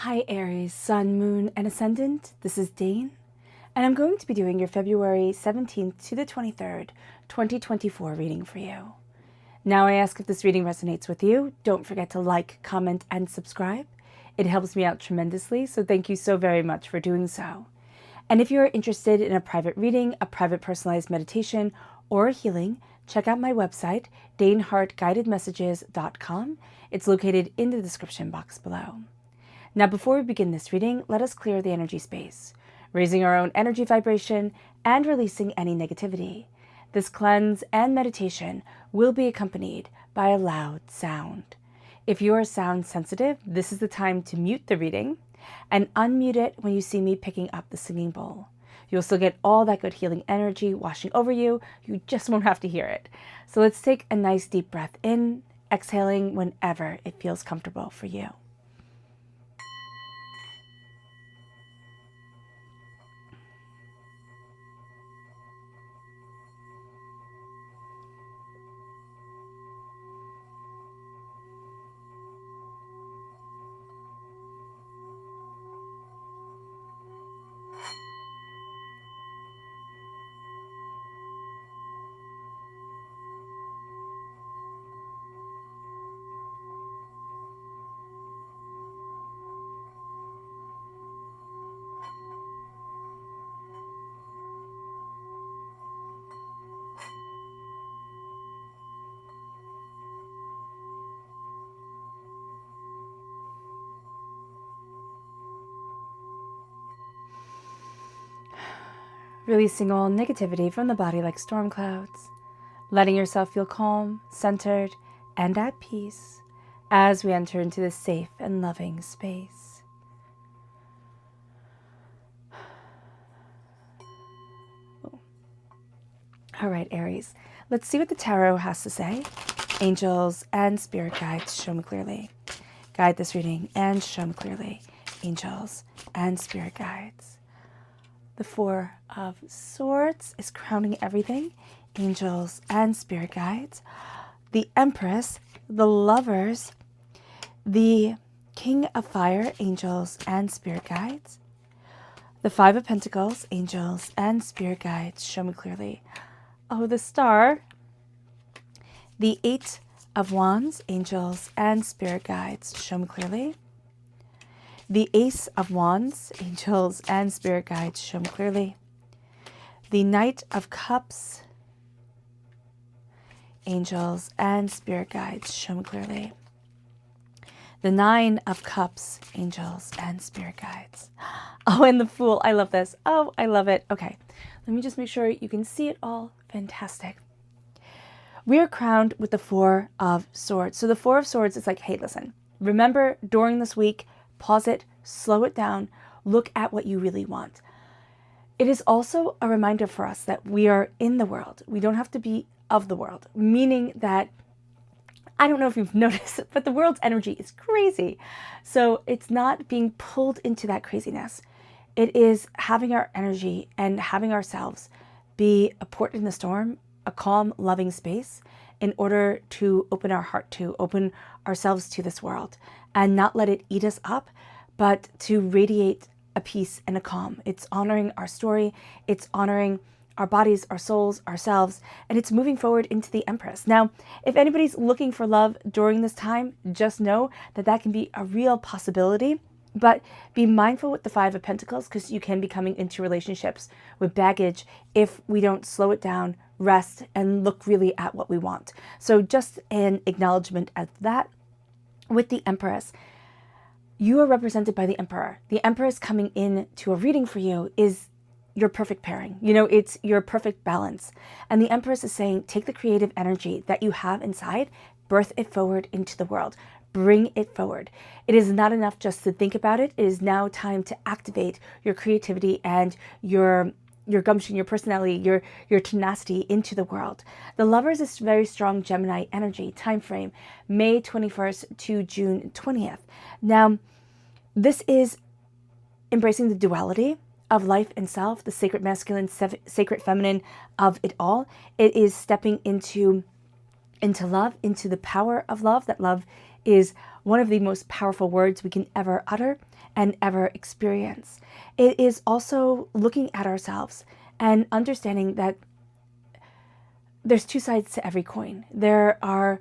Hi Aries, Sun, Moon, and Ascendant. This is Dane, and I'm going to be doing your February 17th to the 23rd, 2024 reading for you. Now I ask if this reading resonates with you. Don't forget to like, comment, and subscribe. It helps me out tremendously, so thank you so very much for doing so. And if you are interested in a private reading, a private personalized meditation, or a healing, check out my website, daneharttarot.com. It's located in the description box below. Now, before we begin this reading, let us clear the energy space, raising our own energy vibration and releasing any negativity. This cleanse and meditation will be accompanied by a loud sound. If you are sound sensitive, this is the time to mute the reading and unmute it when you see me picking up the singing bowl. You'll still get all that good healing energy washing over you. You just won't have to hear it. So let's take a nice deep breath in, exhaling whenever it feels comfortable for you. Releasing all negativity from the body like storm clouds, letting yourself feel calm, centered, and at peace as we enter into this safe and loving space. All right, Aries, let's see what the tarot has to say. Angels and spirit guides, show me clearly. Guide this reading and show me clearly. Angels and spirit guides. The Four of Swords is crowning everything. Angels and spirit guides. The Empress, the Lovers, the King of Fire, angels and spirit guides. The Five of Pentacles, angels and spirit guides, show me clearly. Oh, the Star. The Eight of Wands, angels and spirit guides, show me clearly. The Ace of Wands, angels and spirit guides, show me clearly. The Knight of Cups, angels and spirit guides, show me clearly. The Nine of Cups, angels and spirit guides. Oh, and the Fool. I love this. Oh, I love it. Okay, let me just make sure you can see it all. Fantastic. We are crowned with the Four of Swords. So the Four of Swords is like, hey, listen, remember during this week, pause it, slow it down, look at what you really want. It is also a reminder for us that we are in the world. We don't have to be of the world, meaning that, I don't know if you've noticed, but the world's energy is crazy. So it's not being pulled into that craziness. It is having our energy and having ourselves be a port in the storm, a calm, loving space in order to open our heart to, open ourselves to this world and not let it eat us up, but to radiate a peace and a calm. It's honoring our story. It's honoring our bodies, our souls, ourselves, and it's moving forward into the Empress. Now, if anybody's looking for love during this time, just know that that can be a real possibility, but be mindful with the Five of Pentacles because you can be coming into relationships with baggage if we don't slow it down, rest, and look really at what we want. So just an acknowledgement of that. With the Empress, you are represented by the Emperor. The Empress coming in to a reading for you is your perfect pairing. You know, it's your perfect balance. And the Empress is saying, take the creative energy that you have inside, birth it forward into the world. Bring it forward. It is not enough just to think about it. It is now time to activate your creativity and your gumption, your personality, your tenacity into the world. The Lovers is very strong Gemini energy, time frame, May 21st to June 20th. Now, this is embracing the duality of life and self, the sacred masculine, sacred feminine of it all. It is stepping into love, into the power of love, that love is one of the most powerful words we can ever utter and ever experience. It is also looking at ourselves and understanding that there's two sides to every coin. There are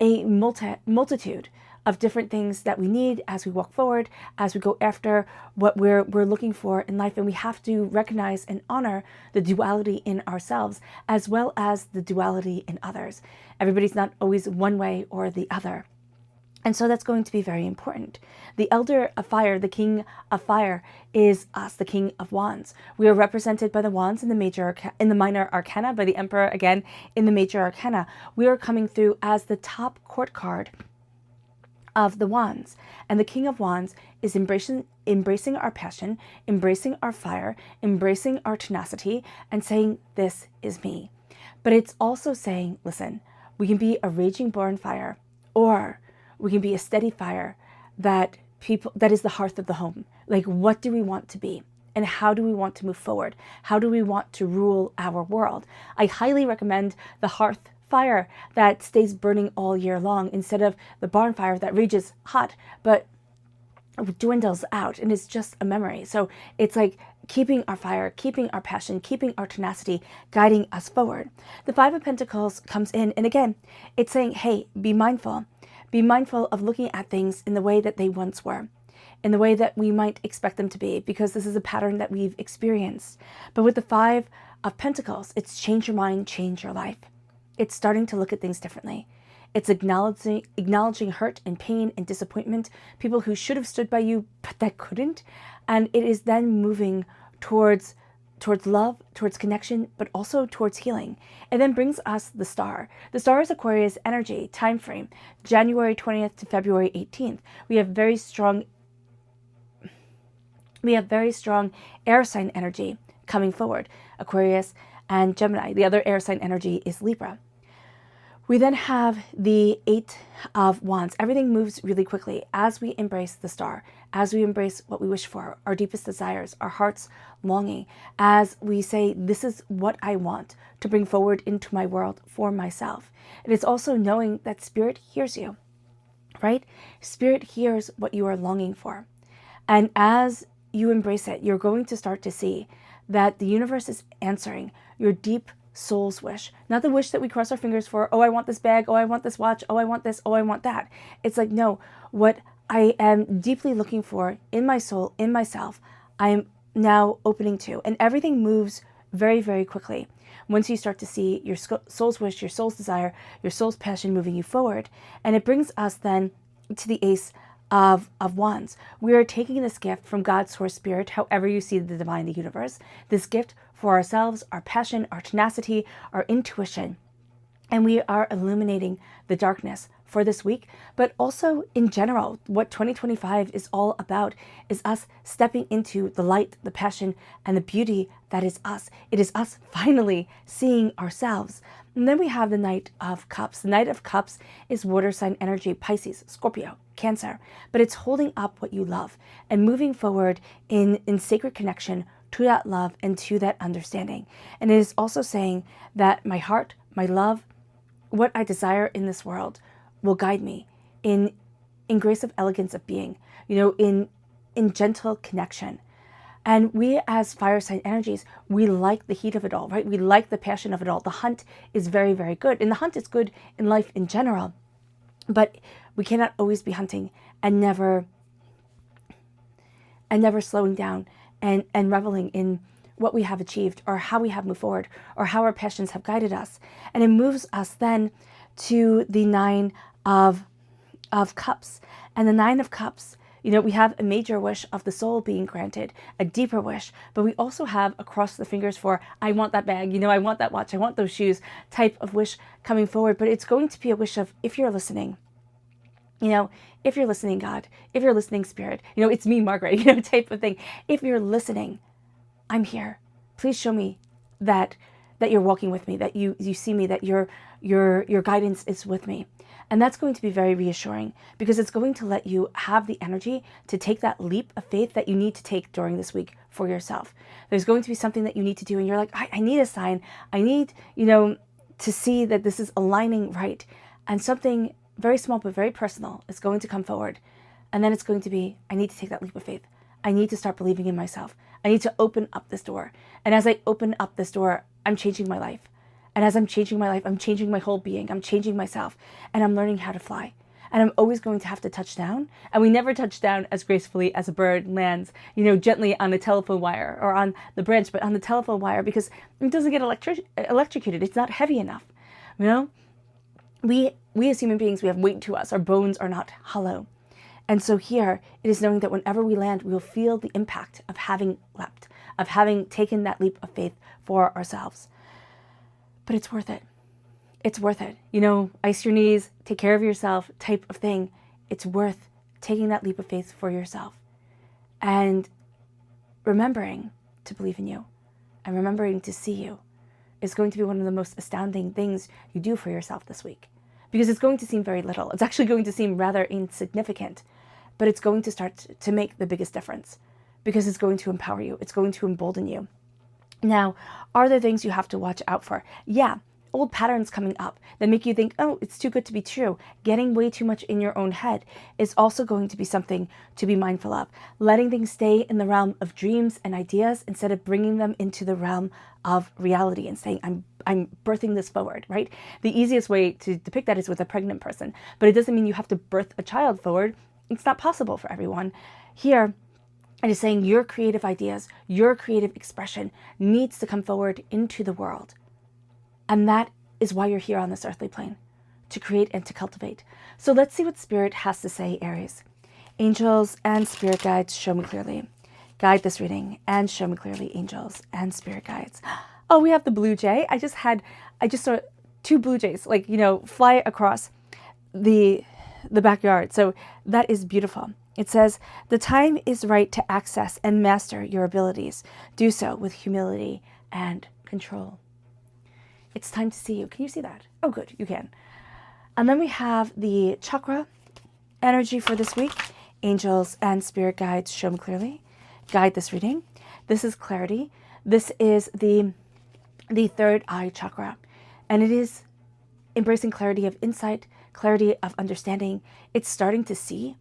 a multitude of different things that we need as we walk forward, as we go after what we're looking for in life. And we have to recognize and honor the duality in ourselves as well as the duality in others. Everybody's not always one way or the other. And so that's going to be very important. The Elder of Fire, the King of Fire, is us, the King of Wands. We are represented by the Wands in the Minor Arcana, by the Emperor again in the Major Arcana. We are coming through as the top court card of the Wands. And the King of Wands is embracing our passion, embracing our fire, embracing our tenacity, and saying, this is me. But it's also saying, listen, we can be a raging bonfire, or we can be a steady fire that is the hearth of the home. Like, what do we want to be? And how do we want to move forward? How do we want to rule our world? I highly recommend the hearth fire that stays burning all year long instead of the barn fire that rages hot but dwindles out and is just a memory. So it's like keeping our fire, keeping our passion, keeping our tenacity, guiding us forward. The Five of Pentacles comes in, and again, it's saying, hey, be mindful. Be mindful of looking at things in the way that they once were, in the way that we might expect them to be, because this is a pattern that we've experienced. But with the Five of Pentacles, it's change your mind, change your life. It's starting to look at things differently. It's acknowledging hurt and pain and disappointment, people who should have stood by you, but that couldn't. And it is then moving towards love, towards connection, but also towards healing. It then brings us the Star. The Star is Aquarius energy, time frame, January 20th to February 18th. We have very strong air sign energy coming forward, Aquarius and Gemini. The other air sign energy is Libra. We then have the Eight of Wands. Everything moves really quickly as we embrace the Star, as we embrace what we wish for, our deepest desires, our heart's longing, as we say, this is what I want to bring forward into my world for myself. It is also knowing that Spirit hears you, right? Spirit hears what you are longing for. And as you embrace it, you're going to start to see that the universe is answering your deep soul's wish, not the wish that we cross our fingers for. Oh, I want this bag. Oh, I want this watch. Oh, I want this. Oh, I want that. It's like, no, what I am deeply looking for in my soul, in myself, I am now opening to. And everything moves very, very quickly. Once you start to see your soul's wish, your soul's desire, your soul's passion moving you forward. And it brings us then to the Ace of Wands. We are taking this gift from God's source spirit, however you see the divine, the universe, this gift for ourselves, our passion, our tenacity, our intuition. And we are illuminating the darkness for this week, but also in general, what 2025 is all about is us stepping into the light, the passion, and the beauty that is us. It is us finally seeing ourselves. And then we have the Knight of Cups. The Knight of Cups is water sign energy, Pisces, Scorpio, Cancer, but it's holding up what you love and moving forward in sacred connection to that love and to that understanding. And it is also saying that my heart, my love, what I desire in this world will guide me in grace of elegance of being, in gentle connection. And we as fire sign energies, we like the heat of it all, right? We like the passion of it all. The hunt is very, very good. And the hunt is good in life in general. But we cannot always be hunting and never slowing down and reveling in what we have achieved or how we have moved forward or how our passions have guided us. And it moves us then to the Nine of Cups. And the Nine of Cups, we have a major wish of the soul being granted, a deeper wish, but we also have a cross the fingers for, I want that bag, I want that watch, I want those shoes type of wish coming forward. But it's going to be a wish of, if you're listening, if you're listening, God, if you're listening, Spirit, it's me, Margaret, type of thing. If you're listening, I'm here. Please show me that you're walking with me, that you see me, that your guidance is with me. And that's going to be very reassuring because it's going to let you have the energy to take that leap of faith that you need to take during this week for yourself. There's going to be something that you need to do and you're like, I need a sign. I need, to see that this is aligning right. And something very small but very personal, is going to come forward. And then it's going to be, I need to take that leap of faith. I need to start believing in myself. I need to open up this door. And as I open up this door, I'm changing my life. And as I'm changing my life, I'm changing my whole being. I'm changing myself. And I'm learning how to fly. And I'm always going to have to touch down. And we never touch down as gracefully as a bird lands, gently on a telephone wire or on the branch, but on the telephone wire, because it doesn't get electrocuted. It's not heavy enough. We as human beings, we have weight to us. Our bones are not hollow. And so here, it is knowing that whenever we land, we will feel the impact of having leapt, of having taken that leap of faith for ourselves. But it's worth it. It's worth it. Ice your knees, take care of yourself type of thing. It's worth taking that leap of faith for yourself. And remembering to believe in you and remembering to see you is going to be one of the most astounding things you do for yourself this week. Because it's going to seem very little. It's actually going to seem rather insignificant, but it's going to start to make the biggest difference because it's going to empower you. It's going to embolden you. Now, are there things you have to watch out for? Yeah, old patterns coming up that make you think, oh, it's too good to be true. Getting way too much in your own head is also going to be something to be mindful of. Letting things stay in the realm of dreams and ideas instead of bringing them into the realm of reality and saying, I'm birthing this forward, right? The easiest way to depict that is with a pregnant person, but it doesn't mean you have to birth a child forward. It's not possible for everyone. Here, it is saying your creative ideas, your creative expression needs to come forward into the world. And that is why you're here on this earthly plane, to create and to cultivate. So let's see what Spirit has to say, Aries. Angels and Spirit guides, show me clearly. Guide this reading and show me clearly, angels and Spirit guides. Oh, we have the blue jay. I just saw 2 blue jays, fly across the backyard. So that is beautiful. It says, the time is right to access and master your abilities. Do so with humility and control. It's time to see you. Can you see that? Oh, good. You can. And then we have the chakra energy for this week. Angels and Spirit guides, show me clearly. Guide this reading. This is clarity. This is the third eye chakra. And it is embracing clarity of insight, clarity of understanding. It's starting to see.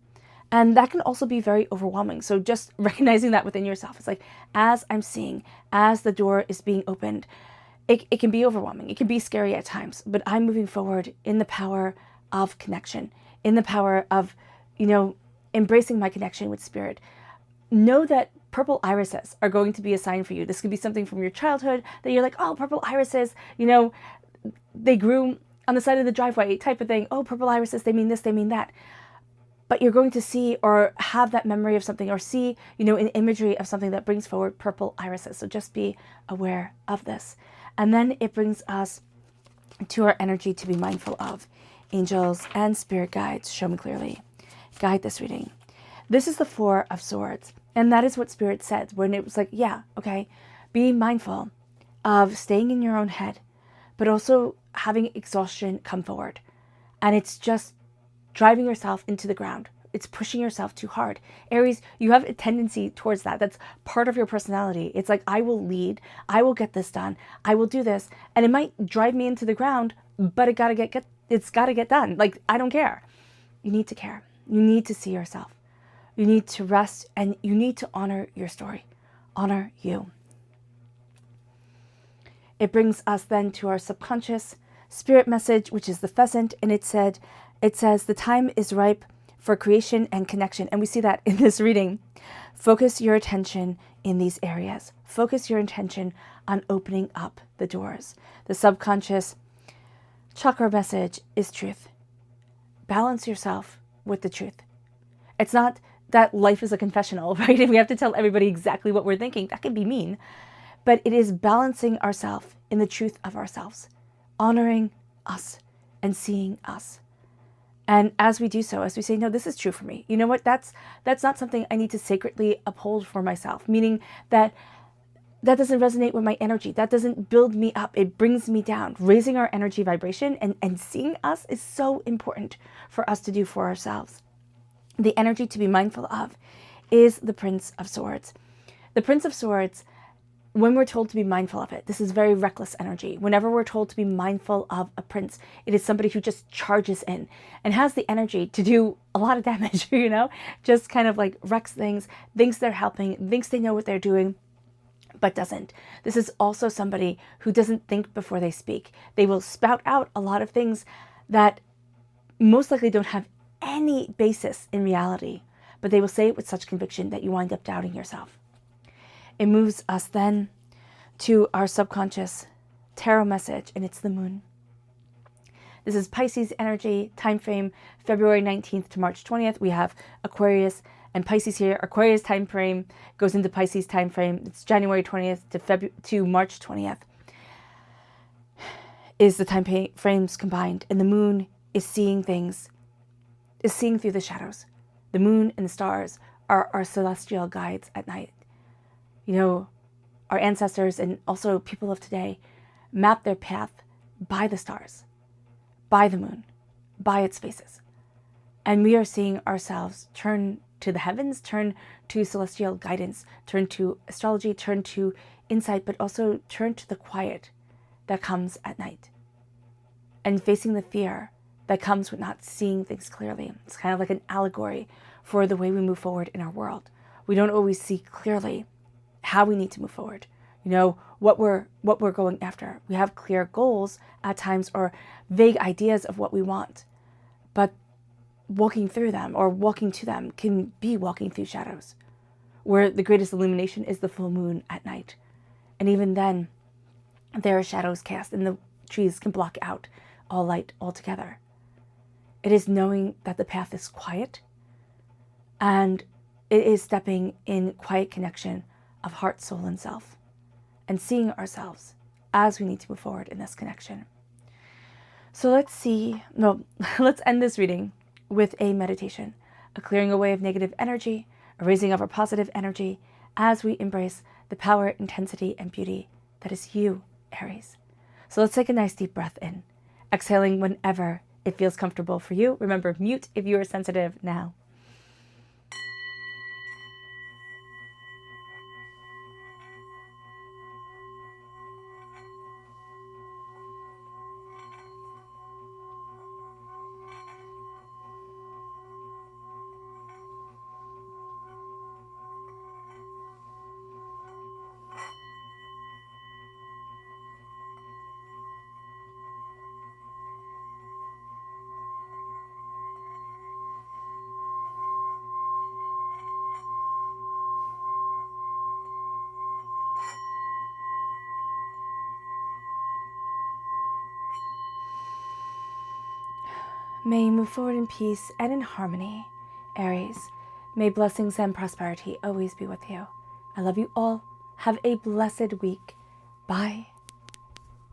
And that can also be very overwhelming. So just recognizing that within yourself. It's like, as I'm seeing, as the door is being opened, it can be overwhelming. It can be scary at times. But I'm moving forward in the power of connection, in the power of, embracing my connection with Spirit. Know that purple irises are going to be a sign for you. This could be something from your childhood that you're like, oh, purple irises, they grew on the side of the driveway type of thing. Oh, purple irises, they mean this, they mean that. But you're going to see or have that memory of something or see, an imagery of something that brings forward purple irises. So just be aware of this. And then it brings us to our energy to be mindful of. Angels and Spirit guides, show me clearly. Guide this reading. This is the 4 of Swords. And that is what Spirit said when it was like, yeah, okay, be mindful of staying in your own head, but also having exhaustion come forward. And it's just driving yourself into the ground. It's pushing yourself too hard. Aries, you have a tendency towards that. That's part of your personality. It's like, I will lead. I will get this done. I will do this. And it might drive me into the ground, but it's got to get done. Like, I don't care. You need to care. You need to see yourself. You need to rest, and you need to honor your story. Honor you. It brings us then to our subconscious spirit message, which is the pheasant. And it says, the time is ripe for creation and connection. And we see that in this reading. Focus your attention in these areas. Focus your attention on opening up the doors. The subconscious chakra message is truth. Balance yourself with the truth. It's not that life is a confessional, right? And we have to tell everybody exactly what we're thinking. That can be mean. But it is balancing ourselves in the truth of ourselves, honoring us and seeing us. And as we do so, as we say, no, this is true for me. You know what? That's not something I need to sacredly uphold for myself, meaning that doesn't resonate with my energy. That doesn't build me up. It brings me down. Raising our energy vibration and seeing us is so important for us to do for ourselves. The energy to be mindful of is the Prince of Swords. The Prince of Swords when we're told to be mindful of it, this is very reckless energy. Whenever we're told to be mindful of a prince, it is somebody who just charges in and has the energy to do a lot of damage, you know, just kind of like wrecks things, thinks they're helping, thinks they know what they're doing, but doesn't. This is also somebody who doesn't think before they speak. They will spout out a lot of things that most likely don't have any basis in reality, but they will say it with such conviction that you wind up doubting yourself. It moves us then to our subconscious tarot message, and it's the moon. This is Pisces energy, time frame February 19th to March 20th. We have Aquarius and Pisces here. Aquarius time frame goes into Pisces time frame. It's January 20th to March 20th is the time frames combined, and the moon is seeing things, is seeing through the shadows. The moon and the stars are our celestial guides at night. You know, our ancestors and also people of today map their path by the stars, by the moon, by its phases. And we are seeing ourselves turn to the heavens, turn to celestial guidance, turn to astrology, turn to insight, but also turn to the quiet that comes at night. And facing the fear that comes with not seeing things clearly. It's kind of like an allegory for the way we move forward in our world. We don't always see clearly how we need to move forward, you know, what we're going after. We have clear goals at times or vague ideas of what we want, but walking through them or walking to them can be walking through shadows, where the greatest illumination is the full moon at night. And even then, there are shadows cast and the trees can block out all light altogether. It is knowing that the path is quiet, and it is stepping in quiet connection of heart, soul, and self, and seeing ourselves as we need to move forward in this connection. So let's end this reading with a meditation, a clearing away of negative energy, a raising of our positive energy as we embrace the power, intensity, and beauty that is you, Aries. So let's take a nice deep breath in, exhaling whenever it feels comfortable for you. Remember, mute if you are sensitive now. May you move forward in peace and in harmony, Aries. May blessings and prosperity always be with you. I love you all. Have a blessed week. Bye.